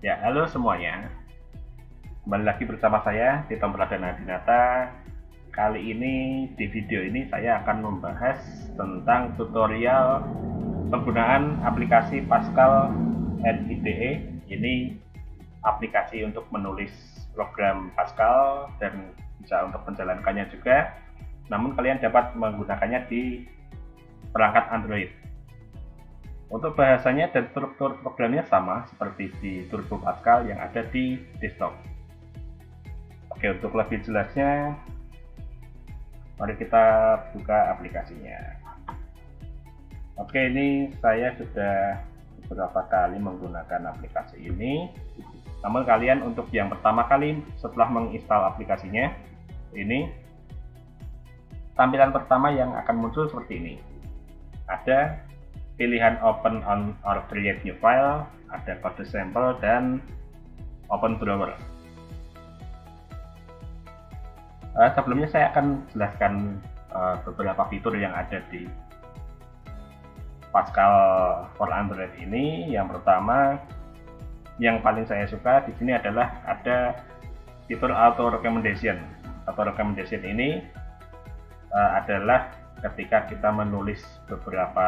Ya, halo semuanya. Kembali lagi bersama saya, Tito Pradana Dinata. Kali ini, di video ini saya akan membahas tentang tutorial penggunaan aplikasi Pascal NIDE. Ini aplikasi untuk menulis program Pascal dan bisa untuk menjalankannya juga. Namun kalian dapat menggunakannya di perangkat Android. Untuk bahasanya dan struktur programnya sama seperti di Turbo Pascal yang ada di desktop. Oke, untuk lebih jelasnya, mari kita buka aplikasinya. Oke, ini saya sudah beberapa kali menggunakan aplikasi ini. Namun kalian untuk yang pertama kali setelah menginstal aplikasinya, ini tampilan pertama yang akan muncul seperti ini. Ada pilihan open on or create new file, ada kode sampel, dan open drawer. Sebelumnya saya akan jelaskan beberapa fitur yang ada di Pascal for Android ini. Yang pertama, yang paling saya suka di sini adalah ada fitur auto recommendation. Auto recommendation ini adalah ketika kita menulis beberapa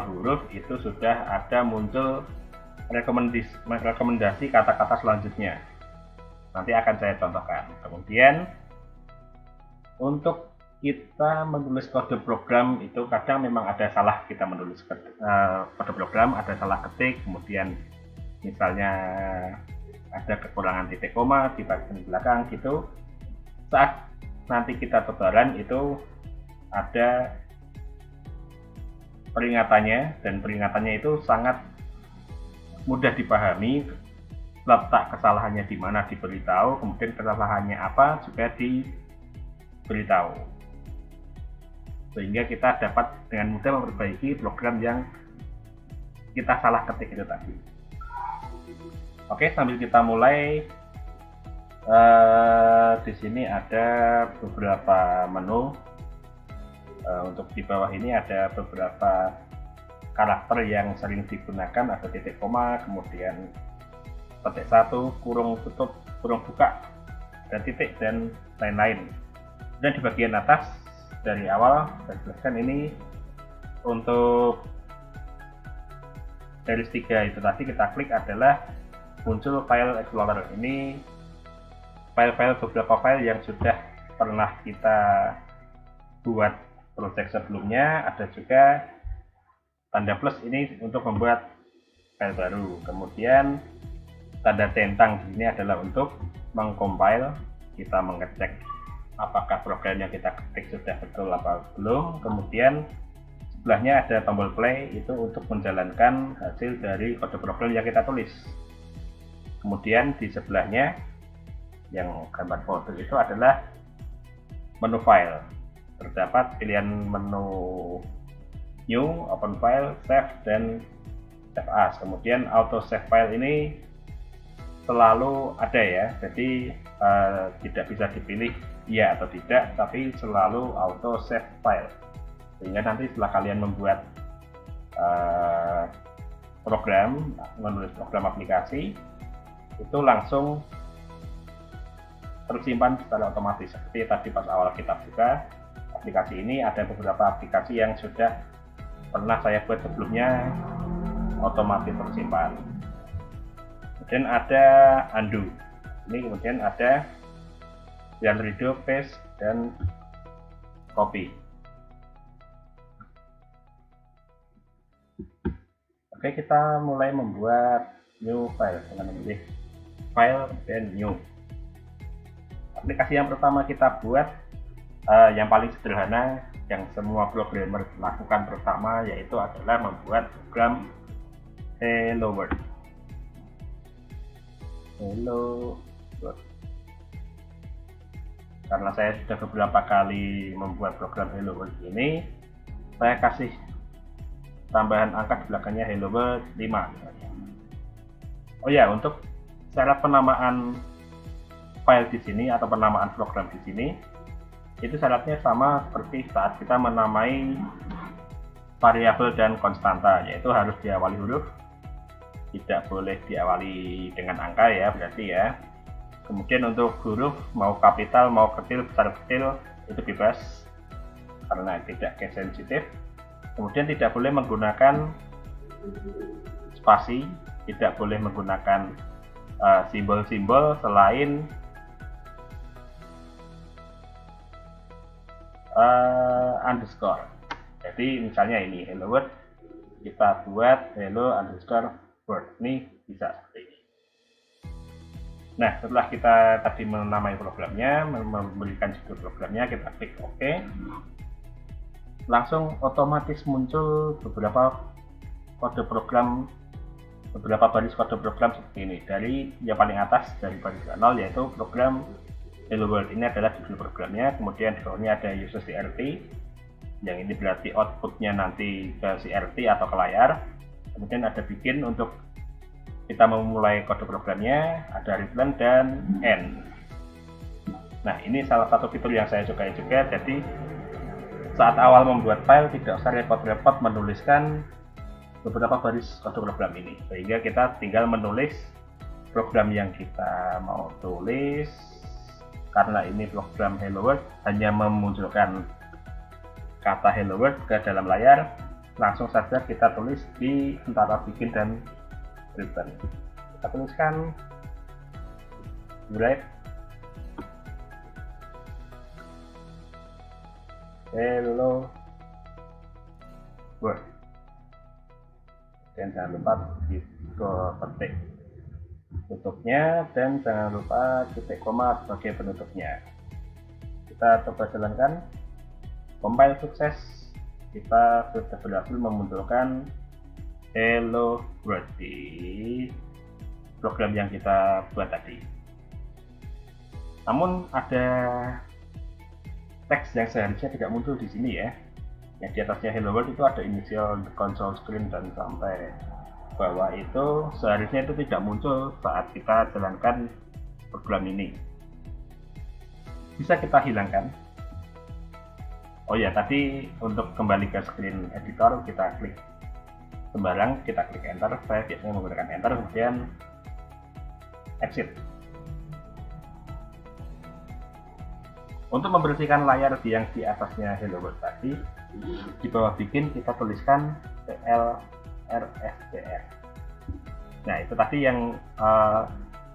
huruf, itu sudah ada muncul rekomendasi kata-kata selanjutnya. Nanti akan saya contohkan. Kemudian untuk kita menulis kode program itu kadang memang ada salah, kita menulis kode program ada salah ketik, kemudian misalnya ada kekurangan titik koma di bagian belakang gitu. Saat nanti kita tebaran itu ada peringatannya, dan peringatannya itu sangat mudah dipahami. Letak kesalahannya di mana diberitahu, kemudian kesalahannya apa juga diberitahu, sehingga kita dapat dengan mudah memperbaiki program yang kita salah ketik itu tadi. Oke, sambil kita mulai, di sini ada beberapa menu. Untuk di bawah ini ada beberapa karakter yang sering digunakan, ada titik koma, kemudian petik satu, kurung tutup, kurung buka, dan titik, dan lain-lain. Dan di bagian atas dari awal saya jelaskan ini untuk series 3 itu tadi, kita klik adalah muncul file explorer. Ini beberapa file yang sudah pernah kita buat project sebelumnya. Ada juga tanda plus ini untuk membuat file baru. Kemudian tanda centang di sini adalah untuk mengcompile, kita mengecek apakah program yang kita ketik sudah betul apa belum. Kemudian sebelahnya ada tombol play, itu untuk menjalankan hasil dari kode program yang kita tulis. Kemudian di sebelahnya yang gambar foto itu adalah menu file. Terdapat pilihan menu new, open file, save, dan save as. Kemudian auto save file ini selalu ada ya, jadi tidak bisa dipilih ya atau tidak, tapi selalu auto save file, sehingga nanti setelah kalian membuat menulis program aplikasi, itu langsung tersimpan secara otomatis. Seperti tadi pas awal kita buka aplikasi ini, ada beberapa aplikasi yang sudah pernah saya buat sebelumnya otomatis tersimpan. Kemudian ada undo. Ini kemudian ada yang redo, paste, dan copy. Oke, kita mulai membuat new file dengan memilih file dan new. Aplikasi yang pertama kita buat yang paling sederhana, yang semua programmer lakukan pertama, yaitu adalah membuat program Hello World. Hello World. Karena saya sudah beberapa kali membuat program Hello World ini, saya kasih tambahan angka di belakangnya Hello World 5 misalnya. Oh ya, untuk syarat penamaan file di sini atau penamaan program di sini, itu syaratnya sama seperti saat kita menamai variabel dan konstanta, yaitu harus diawali huruf, tidak boleh diawali dengan angka ya berarti ya. Kemudian untuk huruf mau kapital mau kecil besar kecil itu bebas karena tidak case sensitif. Kemudian tidak boleh menggunakan spasi, tidak boleh menggunakan simbol-simbol selain underscore. Jadi misalnya ini hello world, kita buat hello underscore world, ini bisa seperti ini. Nah, setelah kita tadi menamai programnya, memberikan judul programnya, kita klik OK, langsung otomatis muncul beberapa kode program, beberapa baris kode program seperti ini. Dari yang paling atas dari baris 0 yaitu program hello world, ini adalah judul programnya. Kemudian di bawahnya ada user CRT, yang ini berarti outputnya nanti ke CRT atau ke layar. Kemudian ada begin untuk kita memulai kode programnya, ada return dan end. Nah, ini salah satu fitur yang saya sukai juga. Jadi saat awal membuat file tidak usah repot-repot menuliskan beberapa baris kode program ini, sehingga kita tinggal menulis program yang kita mau tulis. Karena ini program hello world, hanya memunculkan kata hello world ke dalam layar, langsung saja kita tulis di antara begin dan return. Kita tuliskan break hello world, dan jangan lupa ketik tutupnya, dan jangan lupa titik koma sebagai penutupnya. Kita coba jalankan, compile sukses, kita sudah berhasil memunculkan hello world di program yang kita buat tadi. Namun ada teks yang seharusnya tidak muncul di sini ya. Yang di atasnya hello world itu ada initial console screen dan sampai bawah itu seharusnya itu tidak muncul saat kita jalankan program ini. Bisa kita hilangkan. Oh ya, tadi untuk kembali ke screen editor kita klik sembarang, kita klik enter. Saya biasanya menggunakan enter, kemudian exit. Untuk membersihkan layar yang di atasnya hello world tadi, di bawah bikin kita tuliskan TLRSCR. Nah, itu tadi yang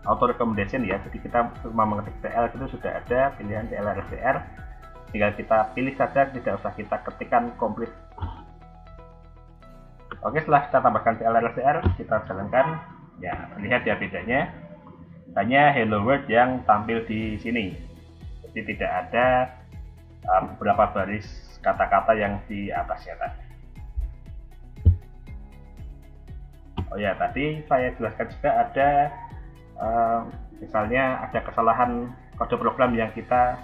auto recommendation ya. Jadi kita cuma mengetik TL itu sudah ada pilihan TLRSCR. Tinggal kita pilih saja, tidak usah kita ketikkan komplit. Oke, setelah kita tambahkan TLRSCR, kita jalankan. Ya, lihat ya bedanya. Hanya hello world yang tampil di sini. Jadi tidak ada beberapa baris kata-kata yang di atasnya tadi. Oh ya, tadi saya jelaskan juga ada misalnya ada kesalahan kode program yang kita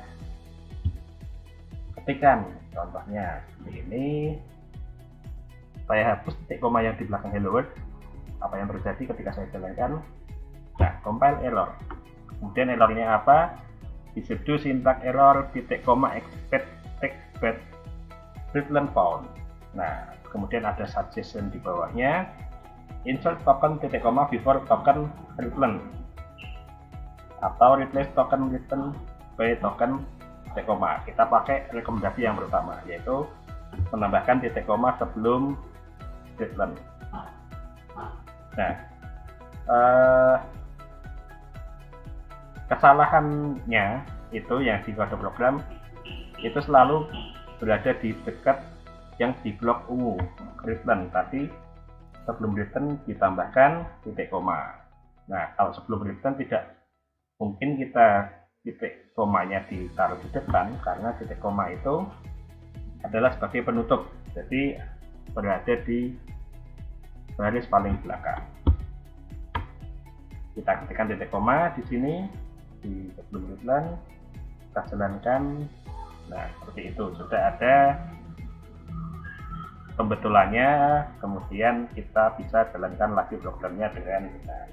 ketikkan. Contohnya seperti ini. Saya hapus titik koma yang di belakang hello world. Apa yang terjadi ketika saya jalankan? Nah, compile error. Kemudian errornya apa? Disitu syntax error titik koma expect text bed return found. Nah, kemudian ada suggestion di bawahnya. Insert token titik koma before token return, atau replace token return by token titik koma. Kita pakai rekomendasi yang pertama, yaitu menambahkan titik koma sebelum return. Nah, kesalahannya itu yang di kode program itu selalu berada di dekat yang di blok ungu return tadi. Sebelum return ditambahkan titik koma. Nah, kalau sebelum return tidak mungkin kita titik komanya ditaruh di depan, karena titik koma itu adalah sebagai penutup, jadi berada di baris paling belakang. Kita ketikkan titik koma di sini di sebelum return, kita jalankan. Nah, seperti itu sudah ada pembetulannya, kemudian kita bisa jalankan lagi programnya dengan benar.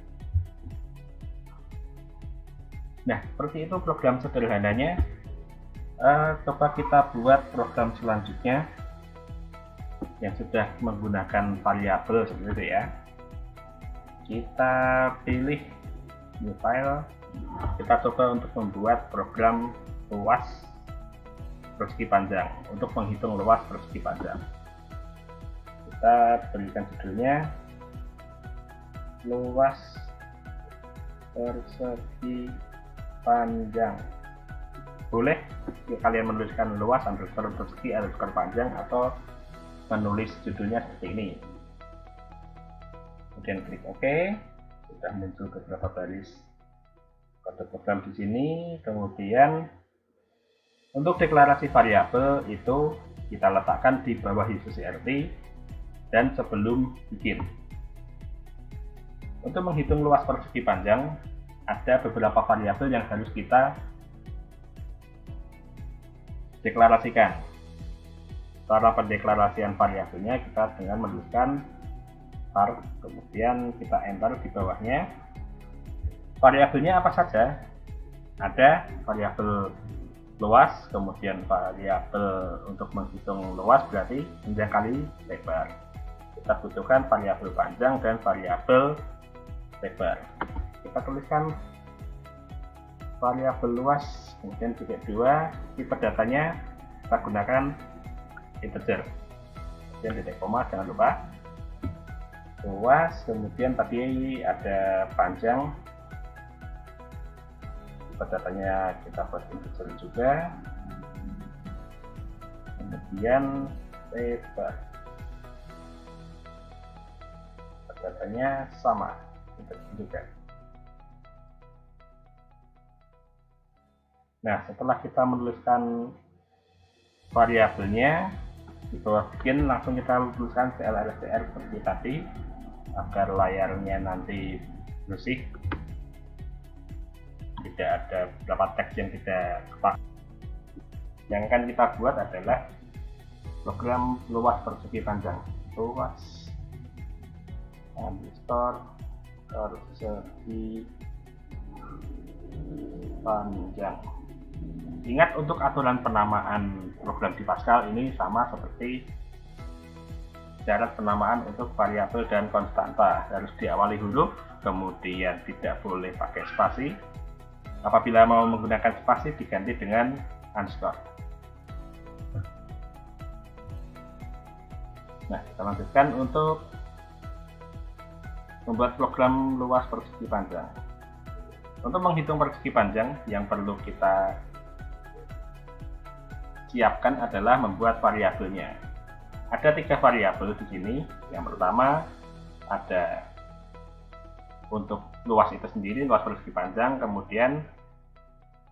Nah, seperti itu program sederhananya. Coba kita buat program selanjutnya. yang sudah menggunakan variabel seperti itu ya. Kita pilih new file, kita coba untuk membuat program luas persegi panjang untuk menghitung luas persegi panjang. Kita berikan judulnya luas persegi panjang. Boleh kalian menuliskan luas underscore persegi underscore panjang atau menulis judulnya seperti ini. Kemudian klik OK. Sudah muncul beberapa baris kode program di sini. Kemudian untuk deklarasi variabel itu kita letakkan di bawah user.rt dan sebelum bikin. Untuk menghitung luas persegi panjang, ada beberapa variabel yang harus kita deklarasikan. Cara pendeklarasian variabelnya kita dengan menuliskan var, kemudian kita enter di bawahnya. Variabelnya apa saja? Ada variabel luas, kemudian variabel untuk menghitung luas berarti panjang kali lebar. Kita butuhkan variabel panjang dan variabel lebar. Kita tuliskan variabel luas, kemudian titik 2, tipe datanya kita gunakan integer, kemudian titik koma, jangan lupa luas, kemudian tadi ada panjang, tipe datanya kita buat integer juga, kemudian lebar, tipe datanya sama integer juga. Nah, setelah kita menuliskan variabelnya, di bawah bikin langsung kita tuliskan clrsdr seperti tadi agar layarnya nanti bersih, tidak ada beberapa teks yang tidak tepat. Yang akan kita buat adalah program luas persegi panjang, luas underscore persegi panjang. Ingat, untuk aturan penamaan program di Pascal ini sama seperti syarat penamaan untuk variabel dan konstanta, harus diawali huruf, kemudian tidak boleh pakai spasi. Apabila mau menggunakan spasi diganti dengan underscore. Nah, kita lanjutkan untuk membuat program luas persegi panjang. Untuk menghitung persegi panjang yang perlu kita siapkan adalah membuat variabelnya. Ada 3 variabel di sini. Yang pertama ada untuk luas itu sendiri, luas persegi panjang, kemudian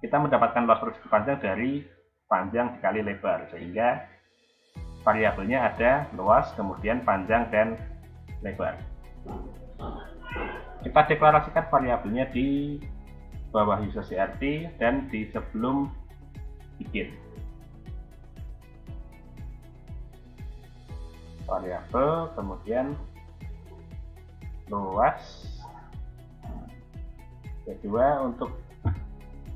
kita mendapatkan luas persegi panjang dari panjang dikali lebar, sehingga variabelnya ada luas, kemudian panjang dan lebar. Kita deklarasikan variabelnya di bawah user.rt dan di sebelum bikin. Variabel, kemudian luas. Kedua, untuk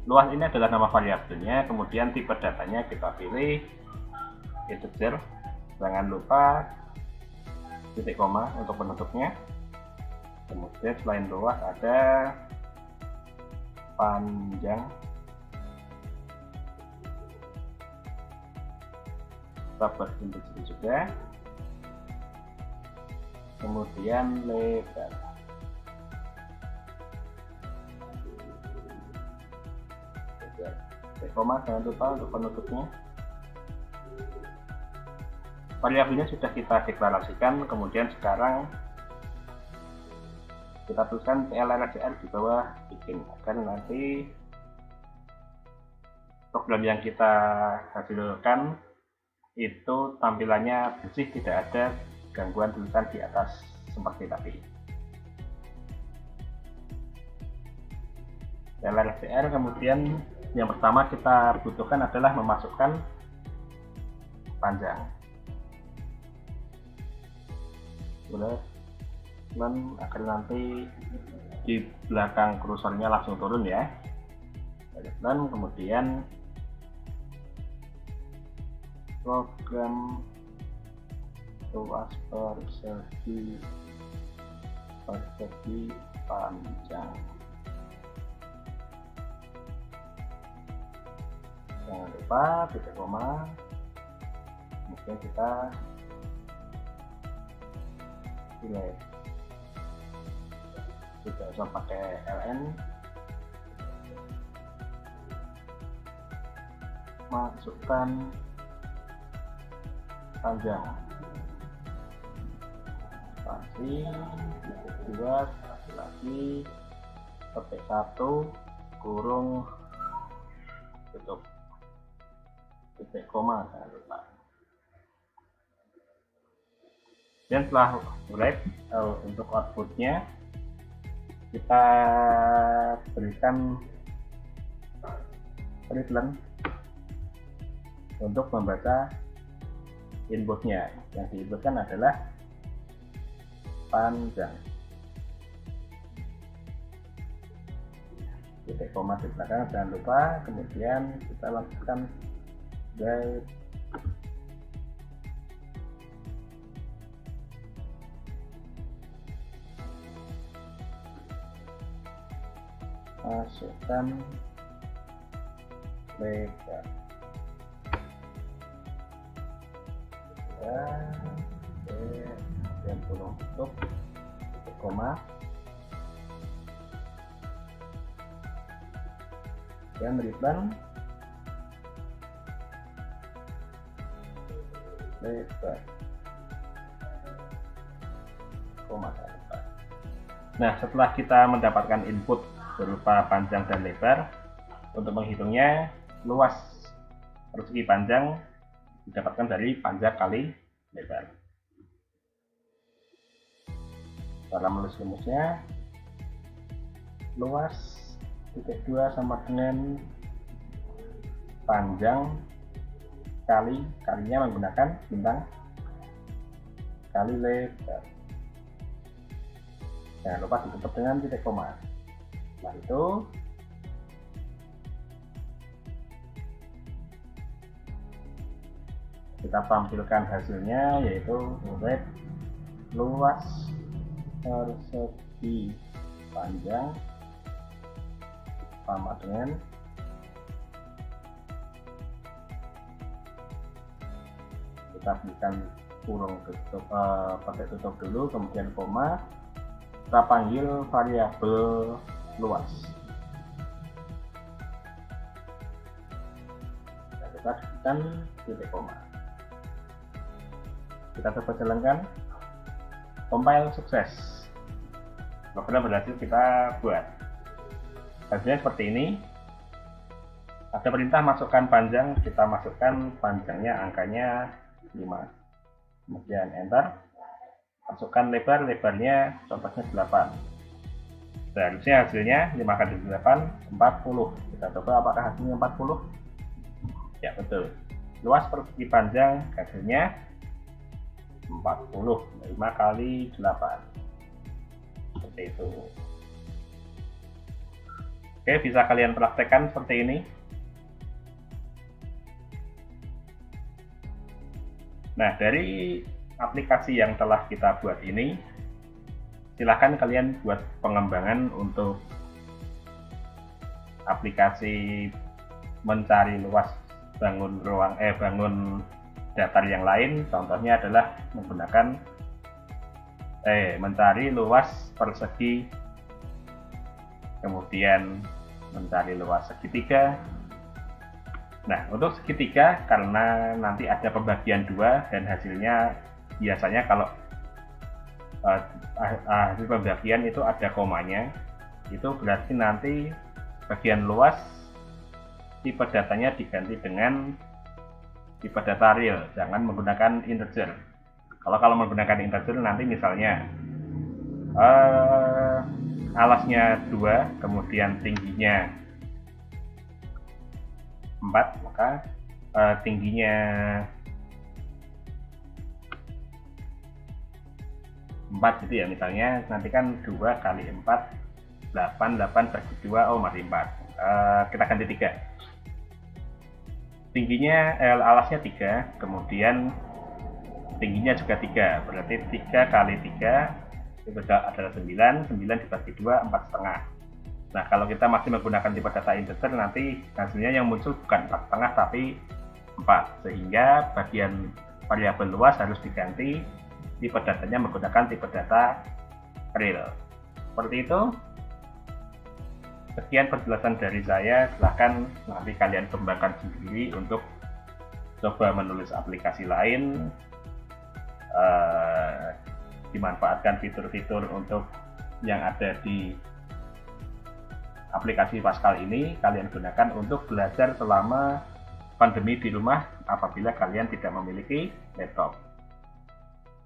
luas ini adalah nama variabelnya, kemudian tipe datanya kita pilih integer, jangan lupa titik koma untuk penutupnya. Kemudian selain luas ada panjang, kita buat integer juga, kemudian lebar. Koma, jangan lupa untuk penutupnya. Variabelnya sudah kita deklarasikan, kemudian sekarang kita tuliskan clrsdr di bawah bikin, agar nanti program yang kita hasilkan itu tampilannya bersih, tidak ada gangguan tulisan di atas seperti tadi. clrsdr, kemudian yang pertama kita butuhkan adalah memasukkan panjang. Boleh agar nanti di belakang kursornya langsung turun ya. Dan kemudian program luas persegi panjang. Jangan lupa titik koma, kemudian kita pilih, tidak usah pakai ln, masukkan panjang spasi, titik 2 lagi, petik 1 kurung tutup, titik koma, jangan lupa. Dan setelah mulai untuk outputnya kita berikan return untuk membaca inputnya. Yang diinputkan adalah panjang. Titik koma di belakang jangan lupa, kemudian kita lakukan guide masukkan lebar dan kurung tutup, titik koma, dan return lebar koma. Nah, setelah kita mendapatkan input berupa panjang dan lebar, untuk menghitungnya luas persegi panjang didapatkan dari panjang kali lebar. Cara menulis rumusnya, luas titik 2 sama dengan panjang kalinya menggunakan bintang kali lebar. Jangan lupa ditutup dengan titik koma. Setelah itu kita tampilkan hasilnya, yaitu luas persegi panjang sama dengan kita berikan kurung tutup, pakai tutup dulu, kemudian koma, kita panggil variabel luas. Dan kita berikan titik koma. Kita coba jalankan, compile sukses, program berhasil kita buat. Hasilnya seperti ini. Ada perintah masukkan panjang, kita masukkan panjangnya, angkanya 5, kemudian enter. Masukkan lebar, lebarnya contohnya 8. Seharusnya hasilnya 5 kali 8 40. Kita coba apakah hasilnya 40. Ya, betul. Luas persegi panjang hasilnya 40, 5 kali 8, seperti itu. Oke, bisa kalian praktekkan seperti ini. Nah, dari aplikasi yang telah kita buat ini, silahkan kalian buat pengembangan untuk aplikasi mencari luas bangun datar yang lain. Contohnya adalah menggunakan mencari luas persegi, kemudian mencari luas segitiga. Nah, untuk segitiga, karena nanti ada pembagian 2 dan hasilnya biasanya kalau hasil pembagian itu ada komanya, itu berarti nanti bagian luas tipe datanya diganti dengan tipe data real, jangan menggunakan integer. Kalau menggunakan integer, nanti misalnya alasnya 2, kemudian tingginya 4, maka tingginya 4 gitu ya, misalnya nanti kan 2 kali 4 8 bagi 2, oh masih 4. Kita ganti 3. Tingginya alasnya 3, kemudian tingginya juga 3, berarti 3 kali 3 itu adalah 9, 9 dibagi 2, 4,5. Nah, kalau kita masih menggunakan tipe data integer, nanti hasilnya yang muncul bukan 4,5 tapi 4, sehingga bagian variabel luas harus diganti tipe datanya menggunakan tipe data real. Seperti itu. Sekian penjelasan dari saya, silahkan nanti kalian kembangkan sendiri untuk coba menulis aplikasi lain, dimanfaatkan fitur-fitur untuk yang ada di aplikasi Pascal ini, kalian gunakan untuk belajar selama pandemi di rumah apabila kalian tidak memiliki laptop,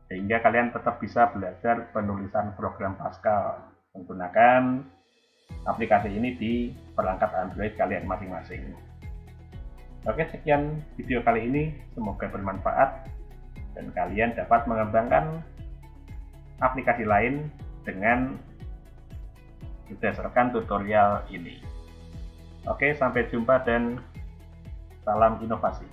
sehingga kalian tetap bisa belajar penulisan program Pascal menggunakan aplikasi ini di perangkat Android kalian masing-masing. Oke, sekian video kali ini, semoga bermanfaat dan kalian dapat mengembangkan aplikasi lain dengan berdasarkan tutorial ini. Oke, sampai jumpa dan salam inovasi.